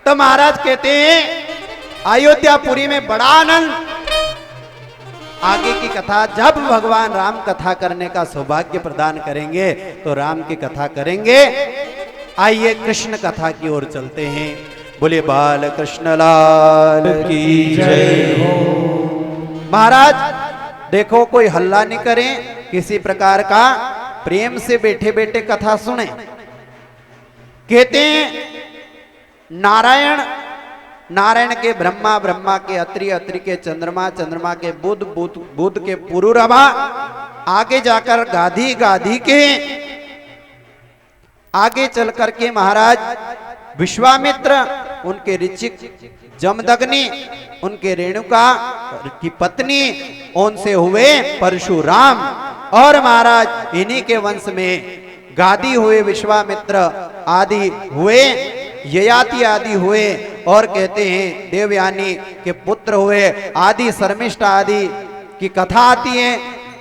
तो महाराज कहते हैं अयोध्यापुरी में बड़ा आनंद। आगे की कथा जब भगवान राम कथा करने का सौभाग्य प्रदान करेंगे तो राम की कथा करेंगे। आइए कृष्ण कथा की ओर चलते हैं। बोले बाल कृष्ण लाल की जय हो। महाराज देखो कोई हल्ला नहीं करें, किसी प्रकार का प्रेम से बैठे बैठे कथा सुने। कहते हैं नारायण, नारायण के ब्रह्मा, ब्रह्मा के अत्रि, अत्रि के चंद्रमा, चंद्रमा के बुध, बुध के पुरुरभा, आगे जाकर गाधी, गाधी के आगे चल करके महाराज विश्वामित्र, उनके ऋचिक जमदग्नि, उनके रेणुका की पत्नी, उनसे हुए परशुराम, और महाराज इन्हीं के वंश में गादी हुए विश्वामित्र आदि हुए, ययाति आदि हुए, और कहते हैं देवयानी के पुत्र हुए आदि, शर्मिष्ठ आदि की कथा आती है।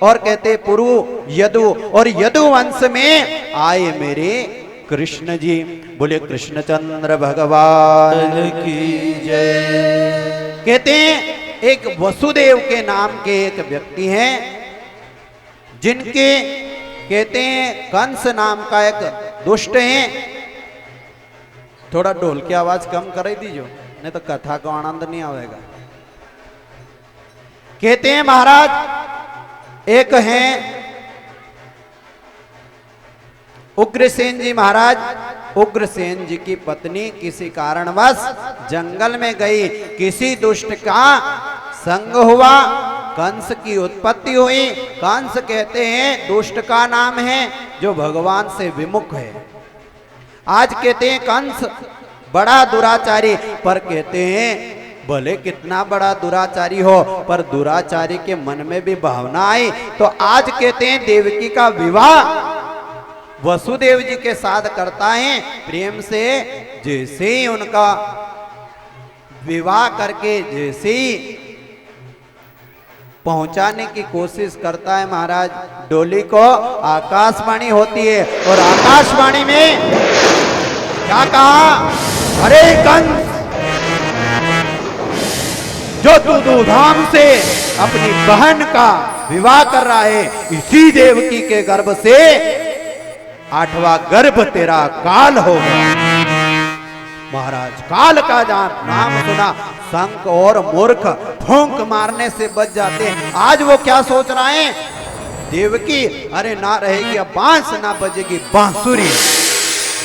और कहते पुरु, यदु, और यदु वंश में आए मेरे कृष्ण जी। बोले कृष्णचंद्र भगवान की जय। कहते हैं एक वसुदेव के नाम के एक व्यक्ति हैं, जिनके कहते हैं कंस नाम का एक दुष्ट है। थोड़ा ढोल की आवाज कम कर दीजिए, नहीं तो कथा को आनंद नहीं आएगा। कहते हैं महाराज एक हैं उग्रसेन जी महाराज। उग्रसेन जी की पत्नी किसी कारणवश जंगल में गई, किसी दुष्ट का संग हुआ, कंस की उत्पत्ति हुई। कंस कहते हैं दुष्ट का नाम है जो भगवान से विमुख है। आज कहते हैं कंस बड़ा दुराचारी, पर कहते हैं भले कितना बड़ा दुराचारी हो, पर दुराचारी के मन में भी भावना आई। तो आज कहते हैं देवकी का विवाह वसुदेव जी के साथ करता है प्रेम से। जैसे ही उनका विवाह करके जैसे ही पहुंचाने की कोशिश करता है महाराज डोली को, आकाशवाणी होती है। और आकाशवाणी में क्या कहा? अरे कंस, जो तू धूमधाम से अपनी बहन का विवाह कर रहा है, इसी देवकी के गर्भ से 8वां गर्भ तेरा काल होगा। महाराज काल का जहां नाम सुना संक और मूर्ख फूंक मारने से बच जाते हैं। आज वो क्या सोच रहे हैं? देवकी अरे ना रहेगी, अब बांस ना बजेगी, बांसुरी,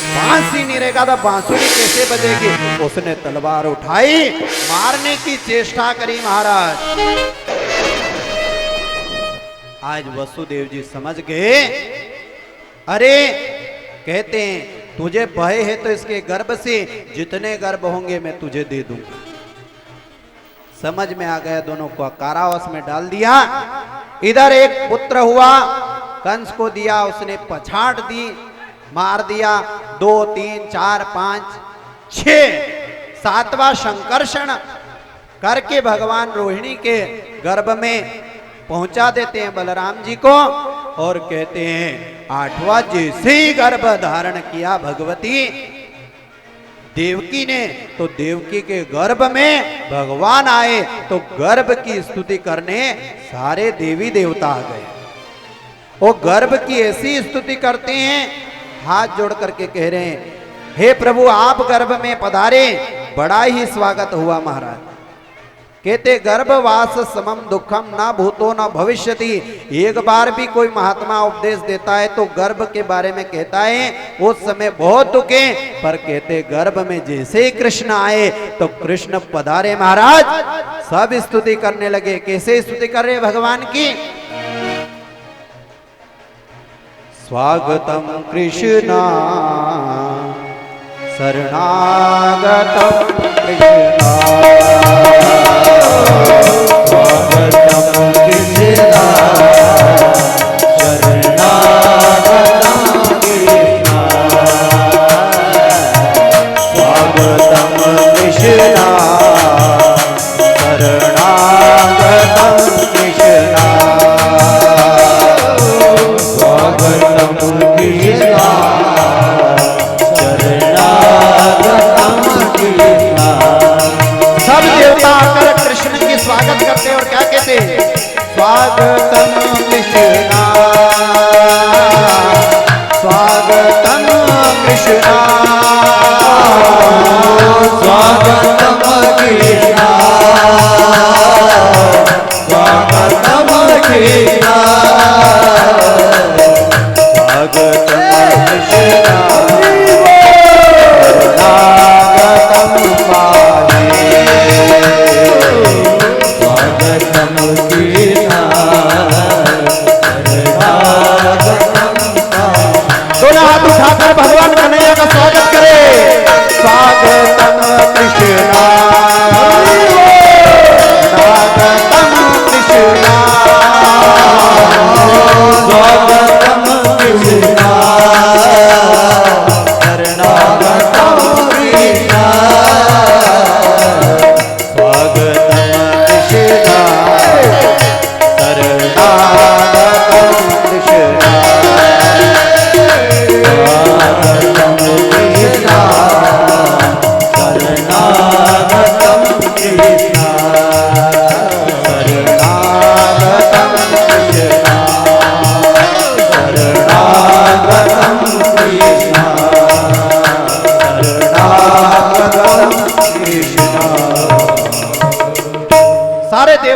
बांस ही नहीं रहेगा तो बांसुरी कैसे बजेगी? उसने तलवार उठाई, मारने की चेष्टा करी महाराज। आज वसुदेव जी समझ गए, अरे कहते हैं तुझे भय है तो इसके गर्भ से जितने गर्भ होंगे मैं तुझे दे दूंगा। समझ में आ गया, दोनों को कारावास में डाल दिया। इधर एक पुत्र हुआ, कंस को दिया, उसने पछाड़ दी, मार दिया। 2 3 4 5 6 7वां संकर्षण करके भगवान रोहिणी के गर्भ में पहुंचा देते हैं बलराम जी को। और कहते हैं 8वां जैसे ही गर्भ धारण किया भगवती देवकी ने, तो देवकी के गर्भ में भगवान आए, तो गर्भ की स्तुति करने सारे देवी देवता आ गए। वो गर्भ की ऐसी स्तुति करते हैं, हाथ जोड़ करके कह रहे हैं हे प्रभु आप गर्भ में पधारे, बड़ा ही स्वागत हुआ महाराज। कहते गर्भवास समम दुखम ना भूतो ना भविष्यति। एक बार भी कोई महात्मा उपदेश देता है तो गर्भ के बारे में कहता है उस समय बहुत दुखे, पर कहते गर्भ में जैसे ही कृष्ण आए तो कृष्ण पधारे महाराज, सब स्तुति करने लगे। कैसे स्तुति कर रहे भगवान की? स्वागतम कृष्णा शरणागतम कृष्णा, स्वागतम कृष्णा शरणागतम कृष्णा, स्वागतम कृष्णा शरणागतम कृष्णा, स्वागतम कृष्णा शरणागतम कृष्णा।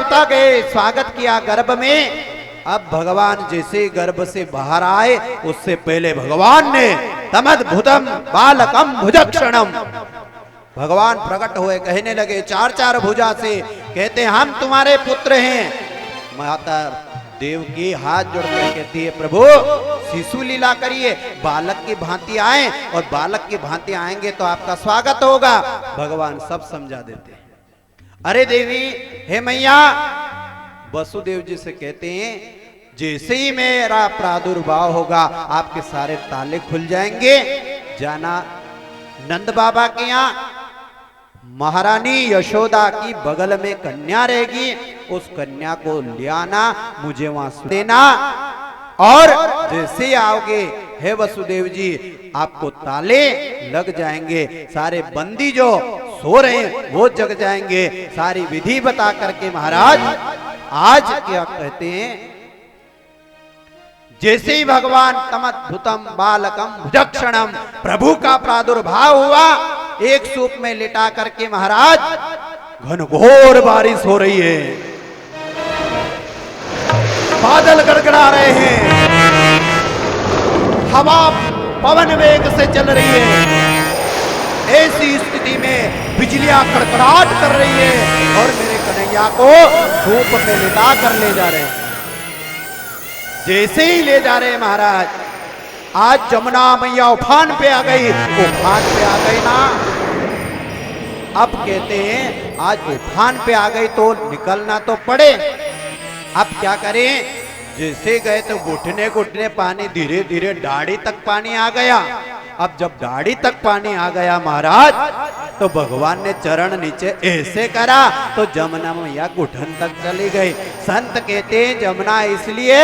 देवता गए, स्वागत किया गर्भ में। अब भगवान जैसे गर्भ से बाहर आए, उससे पहले भगवान ने तमद्भुतम बालकम भुजक्षणम, भगवान प्रकट हुए, कहने लगे चार चार भुजा से, कहते हम तुम्हारे पुत्र हैं। माता देवकी हाथ जोड़कर कहती है प्रभु शिशु लीला करिए, बालक की भांति आए और बालक की भांति आएंगे तो आपका स्वागत होगा। भगवान सब समझा देते हैं। अरे देवी, हे मैया, वसुदेव जी से कहते हैं जैसे ही मेरा प्रादुर्भाव होगा आपके सारे ताले खुल जाएंगे। जाना नंद बाबा के यहाँ महारानी यशोदा की बगल में कन्या रहेगी, उस कन्या को ले आना, मुझे वहां देना, और जैसे ही आओगे हे वसुदेव जी आपको ताले लग जाएंगे, सारे बंदी जो सो रहे हैं वो जग जाएंगे। सारी विधि बता करके महाराज आज क्या कहते हैं, जैसे ही भगवान तमद्भुतम बालकम भुजक्षणम, प्रभु का प्रादुर्भाव हुआ, एक सूप में लिटा करके महाराज घनघोर बारिश हो रही है, बादल गड़गड़ा रहे हैं, हवा पवन वेग से चल रही है। ऐसी स्थिति में बिजलियां कड़कड़ाहट कर रही है और मेरे कन्हैया को धूप में लिटा कर ले जा रहे हैं। जैसे ही ले जा रहे हैं महाराज, आज जमुना मैया उफान पे आ गई, उफान पे आ गई ना। अब कहते हैं आज उफान पे आ गई तो निकलना तो पड़े। अब क्या करें, जैसे गए तो घुटने घुटने पानी, धीरे धीरे दाढ़ी तक पानी आ गया। अब जब दाढ़ी तक पानी आ गया महाराज, तो भगवान ने चरण नीचे ऐसे करा तो जमुना मैया घुटन तक चली गई। संत कहते हैं जमुना इसलिए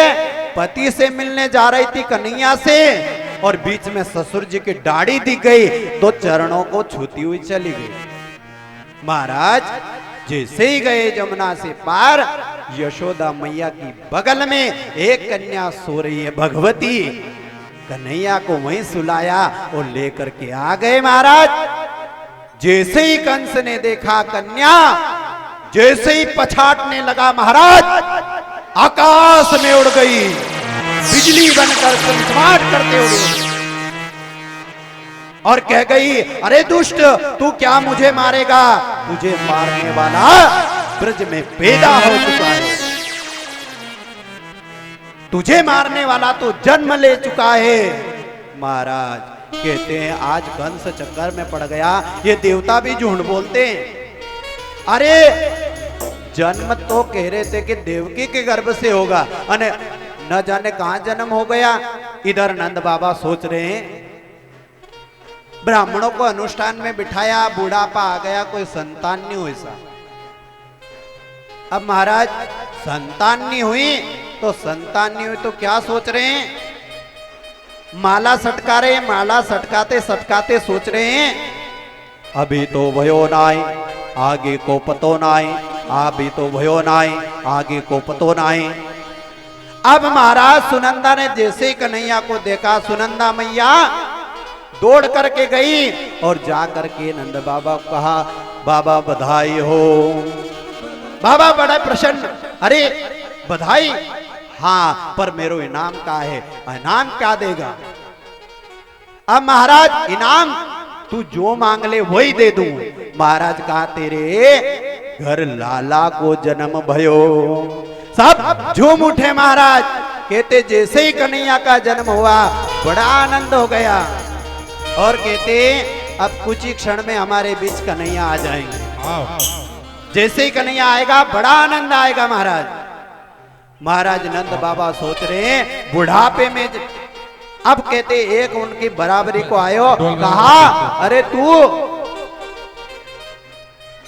पति से मिलने जा रही थी कन्हैया से, और बीच में ससुर जी की दाढ़ी दिख गई तो चरणों को छूती हुई चली गई। महाराज जैसे ही गए जमुना से पार, यशोदा मैया की बगल में एक कन्या सो रही है भगवती, कन्हैया को वहीं सुलाया और लेकर के आ गए महाराज। जैसे ही कंस ने देखा कन्या, जैसे ही पछाटने लगा महाराज, आकाश में उड़ गई, बिजली बनकर चमचमाट करते उड़े और कह गई अरे दुष्ट, तू क्या मुझे मारेगा, तुझे मारने वाला ब्रज में पैदा हो चुका है, तुझे मारने वाला तो जन्म ले चुका है। महाराज कहते हैं आज कंस चक्कर में पड़ गया, ये देवता भी झूठ बोलते हैं। अरे जन्म तो कह रहे थे कि देवकी के गर्भ से होगा, अने न जाने कहां जन्म हो गया। इधर नंद बाबा सोच रहे हैं, ब्राह्मणों को अनुष्ठान में बिठाया, बुढ़ापा आ गया, कोई संतान नहीं हुई सा। अब महाराज संतान नहीं हुई तो संतान नहीं हुई तो क्या सोच रहे हैं, माला सटका रहे हैं, माला सटकाते सटकाते सोच रहे हैं अभी तो भयो नाई आगे को पतो नाई, अभी तो भयो नाई आगे को पतो नाई। अब महाराज सुनंदा ने जैसे ही कन्हैया को देखा, सुनंदा मैया दौड़ करके गई और जा करके नंद बाबा को कहा बाबा बधाई हो। बाबा बड़ा प्रसन्न, अरे बधाई, हाँ पर मेरो इनाम क्या है, इनाम क्या देगा। अब महाराज इनाम तू जो मांग ले वही दे दूं। महाराज कहा तेरे घर लाला को जन्म भयो। सब झूम उठे महाराज, कहते जैसे ही कन्हैया का जन्म हुआ बड़ा आनंद हो गया, और कहते अब कुछ ही क्षण में हमारे बीच कन्हैया आ जाएंगे। जैसे ही कन्हैया आएगा बड़ा आनंद आएगा महाराज। महाराज नंद बाबा सोच रहे हैं बुढ़ापे में अब कहते एक उनकी बराबरी को आयो, कहा अरे तू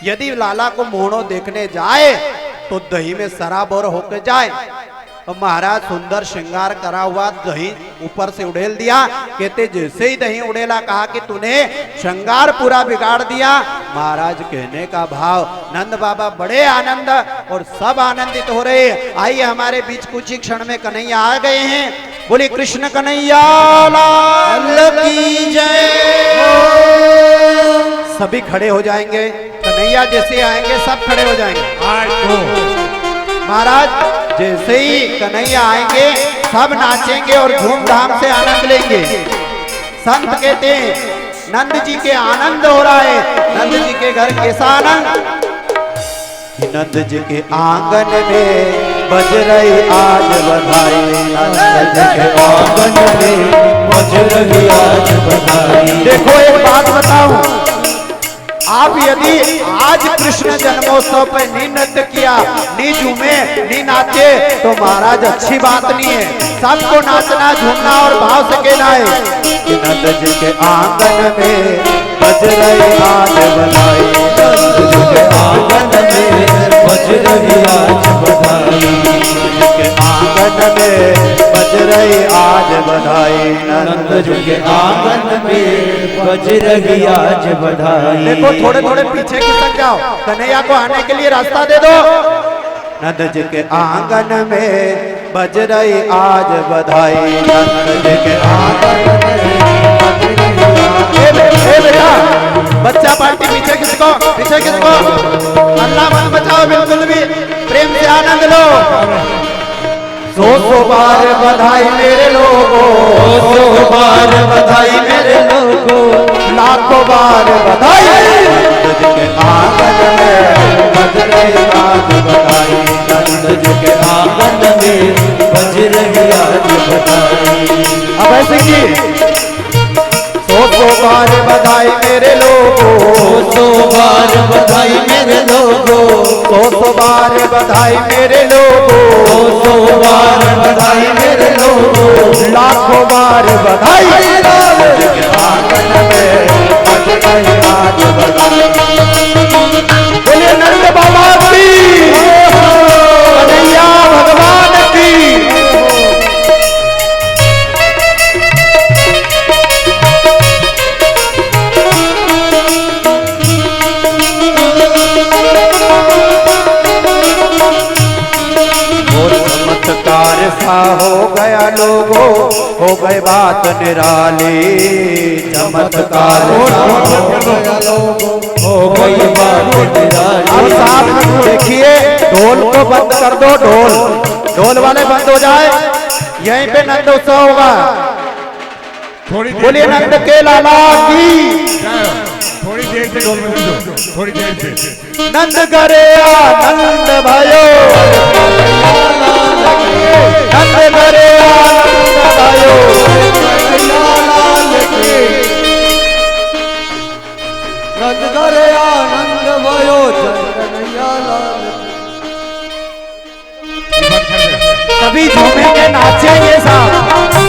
यदि लाला को मोहनो देखने जाए तो दही में शराब होकर जाए। और महाराज सुंदर श्रृंगार करा हुआ दही ऊपर से उड़ेल दिया। कहते जैसे ही दही उड़ेला कहा कि तूने श्रृंगार पूरा बिगाड़ दिया। महाराज कहने का भाव, नंद बाबा बड़े आनंद और सब आनंदित हो रहे। आइए हमारे बीच कुछ ही क्षण में कन्हैया आ गए हैं। बोले कृष्ण कन्हैया लाल की जय। सभी खड़े हो जाएंगे, कन्हैया जैसे आएंगे सब खड़े हो जाएंगे। महाराज जैसे ही कन्हैया आएंगे सब नाचेंगे और धूमधाम से आनंद लेंगे। संत कहते हैं नंद जी के आनंद हो रहा है। नंद जी के घर कैसा आनंद? नंद जी के आंगन में बज रही आज बधाई। नंद जी के आंगन में बज रही आज बधाई। देखो एक बात बताऊं, आप यदि आज कृष्ण जन्मोत्सव पे नी नृत्य किया, नी झूमे, नी नाचे तो महाराज अच्छी बात नहीं है। सबको नाचना, झूमना और भाव से कहना है कि नंद जी के आंगन में बज रही आज बधाई। नंद जी के आंगन में बज रही आज बधाई। नंद जी के आंगन में बज रही आज बधाई। नंद जी के आंगन में बज रही आज बधाई। देखो थोड़े थोड़े पीछे खिसक जाओ, कन्हैया को आने के लिए रास्ता दे दो। नंद जी के आंगन में बज रही आज बधाई। नंद जी के आंगन में बेटा बच्चा पार्टी पीछे किसको, पीछे किसको? अल्लाह मत बचाओ, बिल्कुल भी प्रेम से आनंद लो। सौ बार बधाई मेरे लोगों, 100 बार बधाई मेरे लोगों, लाखों बार बधाई। नंद जी के आंगन में बज रही आज बधाई। नंद जी के आंगन में बज रही आज बधाई। अब ऐसे की 100 बार बधाई मेरे लोगों, 100 बार बधाई मेरे लोगों, 100 बार बधाई मेरे लोगों, 100 बार बधाई मेरे लोगों, लाखों बार बधाई। नंद जी के आंगन में बज रही आज बधाई। बोलिए नंद बाबा की, कन्हैया भगवान की। चमत्कार सा हो गया लोगों, हो गए बात निराली। चमत्कार हो गई बात निराली। अब साहब देखिए ढोल को बंद कर दो, ढोल वाले बंद हो जाए। यहीं पे नंद उत्सव होगा। बोलिए नंद के लाला की। थोड़ी देर से ढोल बजा दो, थोड़ी देर से। नंद करे आनंद भयो, नंद करे आनंद भयो। नंद करे आनंद भयो, कन्हैया लाल। तभी झूमेंगे, नाचेंगे साहब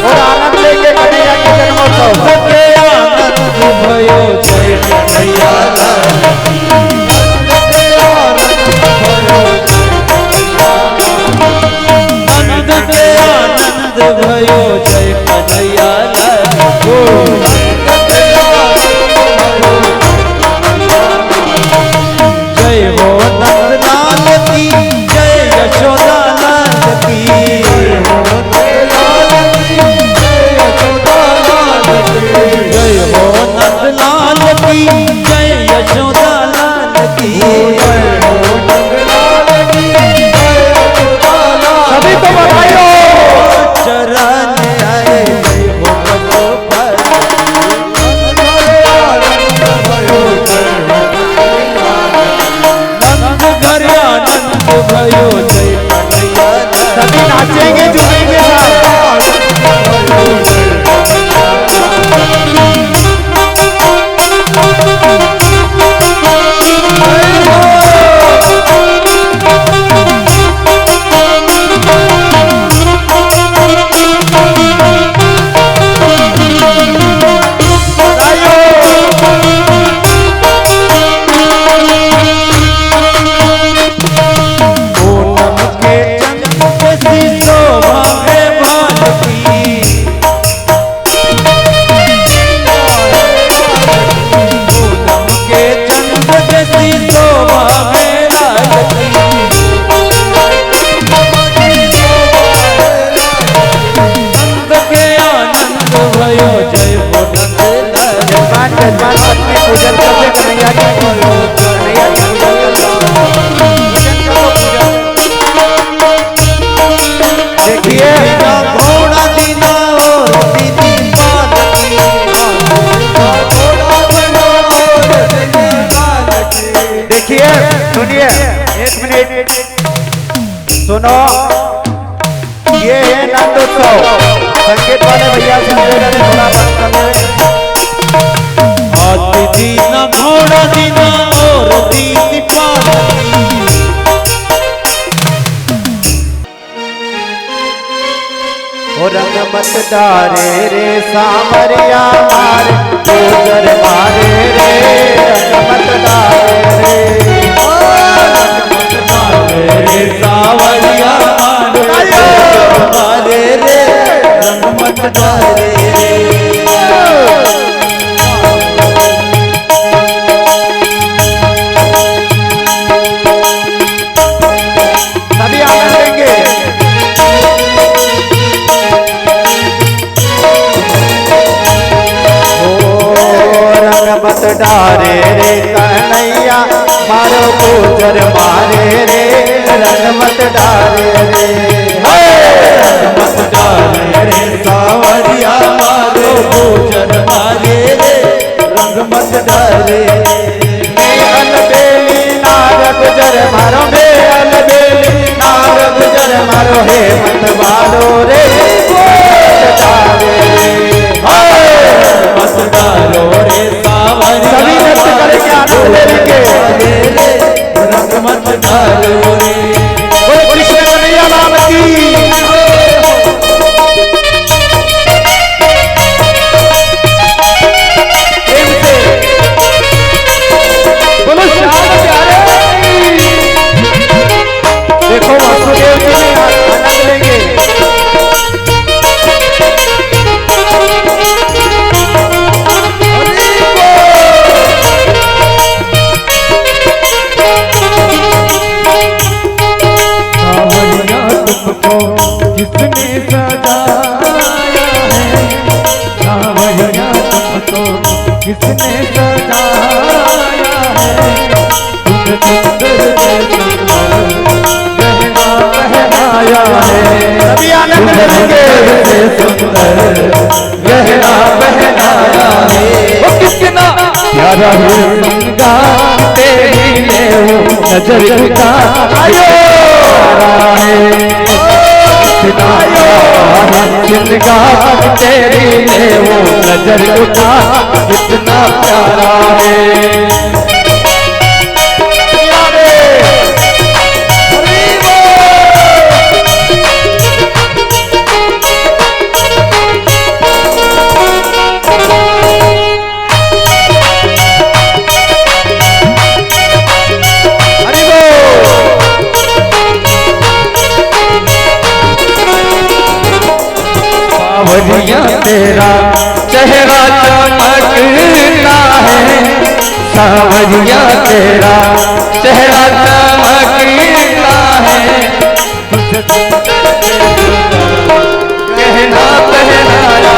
और आनंद लेंगे कन्हैया के जन्मोत्सव। आनंद भयो जय कन्हैया लाल। नंद के आनंद भयो जय कन्हैया लाल। जय हो नंद लाल की, जय यशोदा लाल की। जय हो नंद लाल की, जय यशोदा लाल की। जय हो नंद लाल की, जय देखिए सुनिए, एक मिनट सुनो। ये है नंदोत्सव, संगीत वाले भैया से थोड़ा बंद कर ले। हाथी दीना घोड़ा दीना और दीनी पालकी। ओ रंग मत डारे रे सामरिया मारे, गुजर मारे रे रंग मत डारे रे। रंग मत डारे रे सावरिया मारे रे रंग मत डारे रे। सभी आनंद लेंगे। मत डारे रे कन्हैया मारो गुजर मारे रे रंग मत डारे रे। रंग मत डारे रे सावरिया मारो गुजर मारे रे रंग मत डारे। अलबेली नाग गुजर मारो बे अलबेली नाग गुजर मारो हे मत वालो रे डारे मत डालो रे सभी नृत्य करेंगे, आनंद लेंगे। रंग मत डालो रे। बोले कृष्ण कन्हैया लाल की। बोलो श्याम प्यारे। देखो वासुदेव जी में आनंद लेंगे। किसने सजाया है सावरिया तुमको किसने सजाया है। तुम सुंदर गहना पहनाया है। सभी आनंद लेंगे। सुंदर गहना पहनाया है। वो किसना प्यारा है संगार तेरी ने वो नजर का आयो है। जिंदगार तेरी ने वो नजर उठा कितना प्यारा है। सावरिया तेरा चेहरा चमकता है। सावरिया तेरा चेहरा चमकता है। कहना पहनाया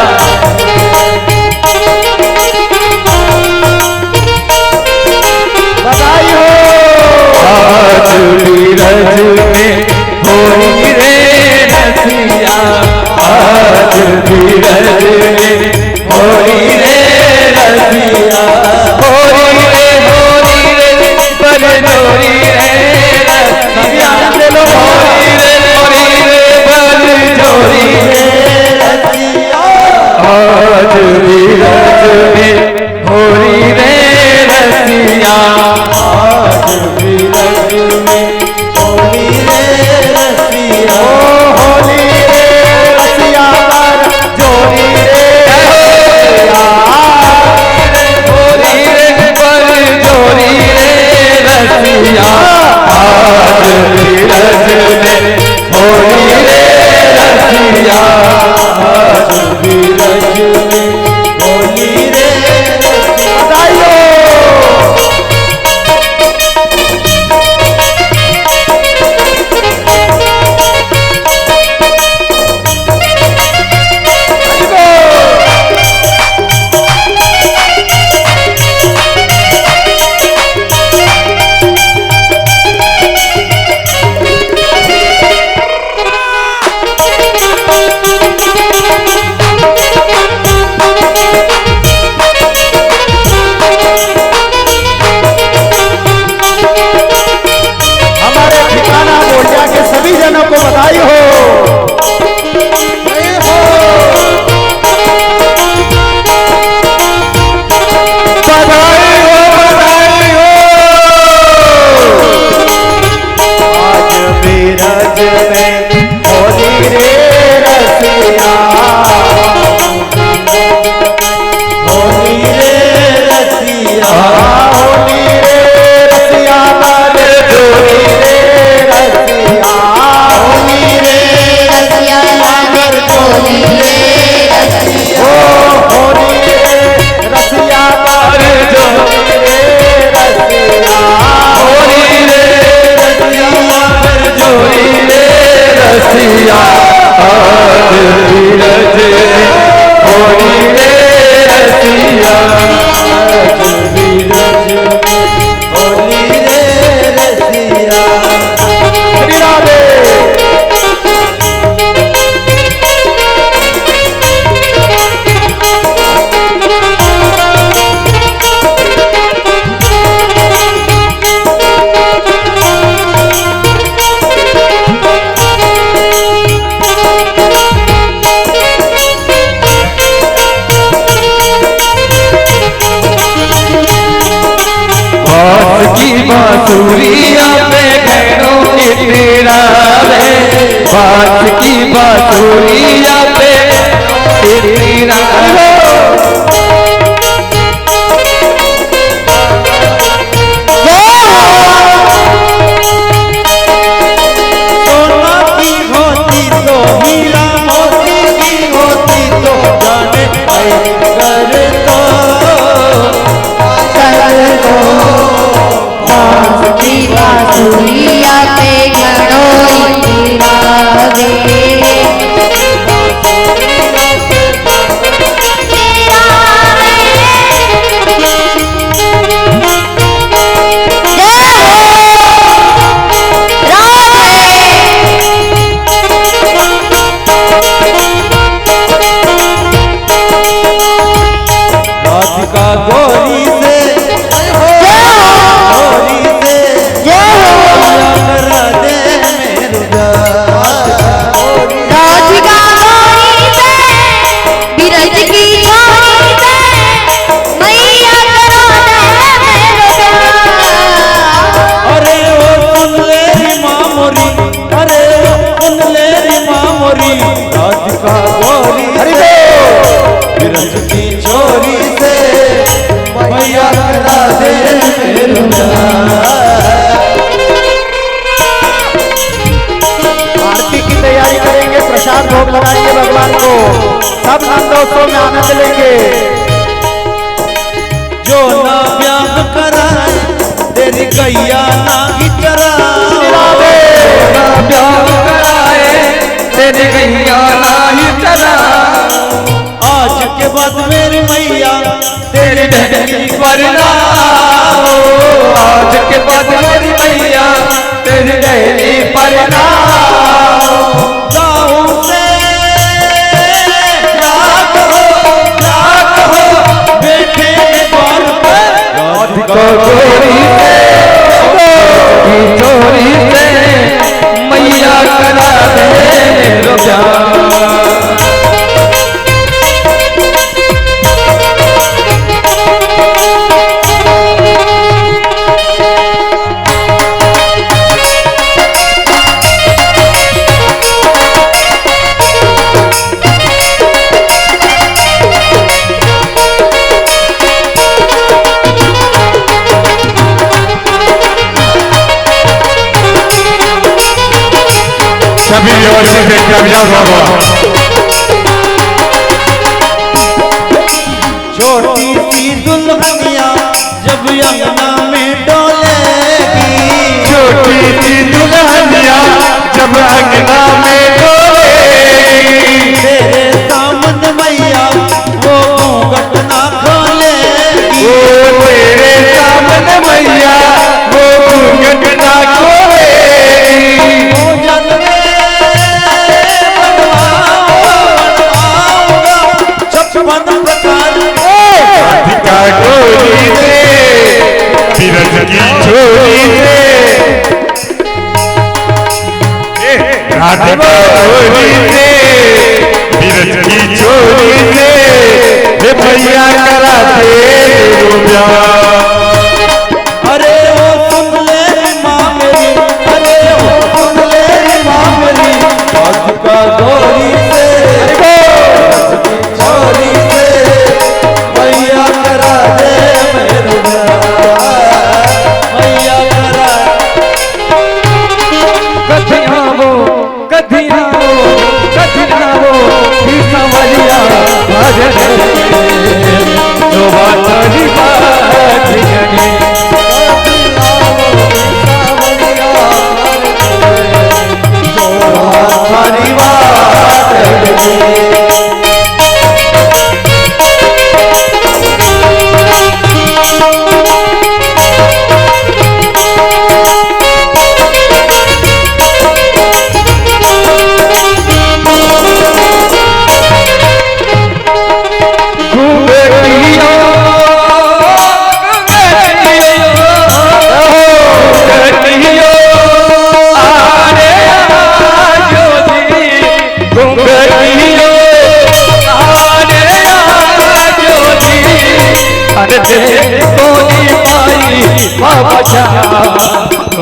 बधाई हो। आज रज में होली रे रसिया। आज रज में होली रे रसिया। होली रे पर जोरी रे रसिया। होली रे पर जोरी रे रसिया। आज रज में होली रे रसिया। आज रज में होली रे रसिया। होली रे रसिया पर जोड़ी रे होली रे पर जोरी रे रसिया। आज रज में होली रे रसिया। आज रज में होली रे रसिया। बधाई हो। बांसुरिया पे तेरी सोना की होती तो हीरा मोती की होती तो जाने कर तो की बांसुरिया पे गणोई राधे राधिका गोरी से राधिका गोरी बिरज की चोरी से मैया करा दे आरती की तैयारी करेंगे, प्रसाद भोग लगाएंगे भगवान को, सब नंदोत्सव में आनंद लेंगे। जो ना ब्याह कराए तेरी गैया ना ही चरावे, ना ब्याह कराए तेरी गैया ना ही चरा। आज के बाद मेरी मैया तेरी ढहनी पर ना हो, आज के बाद मेरी मैया तेरी ढहनी पर ना हो। गाँव से क्या कहो बेटे द्वार पर राधिका गोरी से चोरी से मैया करा दे मेरो प्यार। सभी व्यवस्थित एक अभियान होगा। छोटी सी दुल्हनिया जब अंगना में डोलेगी, छोटी सी दुल्हनिया जब अंगना में डोलेगी, तेरे सामने मैया वो घूंघट ना खोलेगी, ओ तेरे सामने मैया वो घूंघट ना खोलेगी। भोजन छप्पन प्रकार राधिका गोरी से बिरज की चोरी से, राधिका गोरी से बिरज की चोरी से भैया करा दे प्यार। अरे वो सुन ले माँ मेरी, अरे वो सुन ले माँ मेरी, राधिका गोरी से चोरी से मैया करा दे मेरे प्यार, मैया करा। कथिया वो ही संवरिया भजन जो बात जगे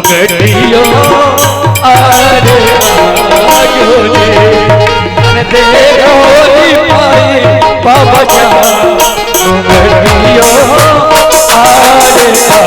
बेटियों अरे दे रोली पाई बाबा जानो मैं पियो आरे का